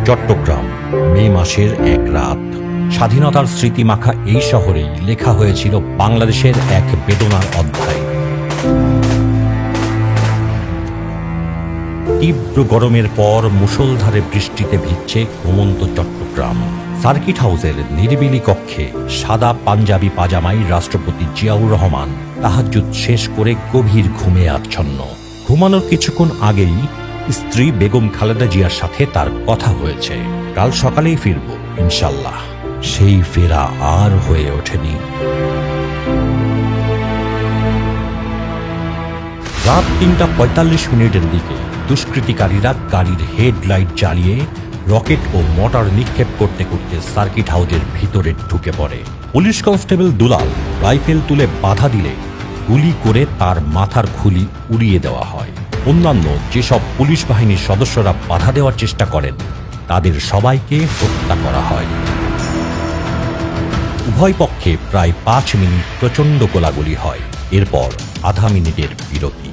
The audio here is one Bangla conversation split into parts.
চট্টগ্রাম, মে মাসের এক রাত। স্বাধীনতার স্মৃতিমাখা এই শহরেই লেখা হয়েছিল বাংলাদেশের এক বেদনার অধ্যায়। তীব্র গরমের পর মুষলধারে বৃষ্টিতে ভিজছে ঘুমন্ত চট্টগ্রাম। সার্কিট হাউসের নিরিবিলি কক্ষে সাদা পাঞ্জাবি পাজামায় রাষ্ট্রপতি জিয়াউর রহমান তাহাজ্জুদ শেষ করে গভীর ঘুমে আচ্ছন্ন। ঘুমানোর কিছুক্ষণ আগেই স্ত্রী বেগম খালেদা জিয়ার সাথে তার কথা হয়েছে, কাল সকালেই ফিরব ইনশাল্লাহ। সেই ফেরা আর হয়ে ওঠেনি। রাত ৩:৪৫ দিকে দুষ্কৃতিকারীরা গাড়ির হেডলাইট জ্বালিয়ে রকেট ও মর্টার নিক্ষেপ করতে করতে সার্কিট হাউসের ভিতরে ঢুকে পড়ে। পুলিশ কনস্টেবল দুলাল রাইফেল তুলে বাধা দিলে গুলি করে তার মাথার খুলি উড়িয়ে দেওয়া হয়। অন্যান্য যেসব পুলিশ বাহিনীর সদস্যরা বাধা দেওয়ার চেষ্টা করেন তাদের সবাইকে হত্যা করা হয়। উভয় পক্ষে প্রায় ৫ মিনিট প্রচণ্ড গোলাগুলি হয়। এরপর আধা মিনিটের বিরতি।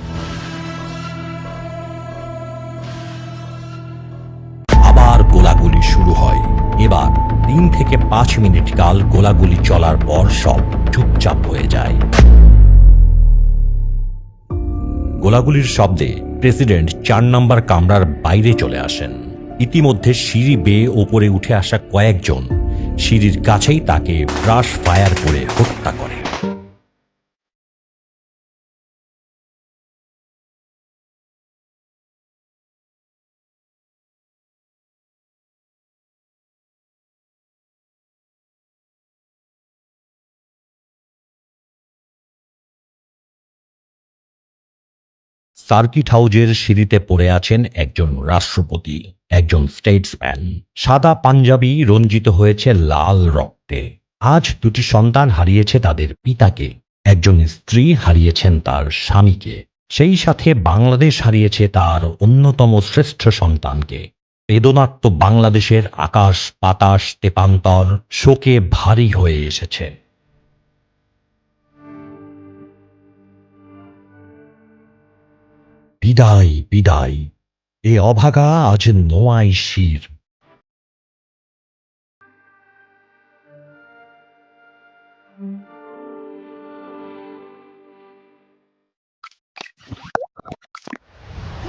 আবার গোলাগুলি শুরু হয়। এবার ৩ থেকে ৫ মিনিট কাল গোলাগুলি চলার পর সব চুপচাপ হয়ে যায়। গোলাগুলির শব্দে প্রেসিডেন্ট ৪ নম্বর কামরার বাইরে চলে আসেন। ইতিমধ্যে সিঁড়ি বেয়ে ওপরে উঠে আসা কয়েকজন সিঁড়ির কাছেই তাকে ব্রাশ ফায়ার করে হত্যা করে। সার্কিট হাউজের সিঁড়িতে পড়ে আছেন একজন রাষ্ট্রপতি, একজন স্টেটসম্যান। সাদা পাঞ্জাবি রঞ্জিত হয়েছে লাল রক্তে। আজ দুটি সন্তান হারিয়েছে তাদের পিতাকে, একজন স্ত্রী হারিয়েছেন তার স্বামীকে, সেই সাথে বাংলাদেশ হারিয়েছে তার অন্যতম শ্রেষ্ঠ সন্তানকে। বেদনার্ত বাংলাদেশের আকাশ বাতাস তেপান্তর শোকে ভারী হয়ে এসেছে। বিদায় বিদায়, এ অভাগা আজ নোয়াই শির।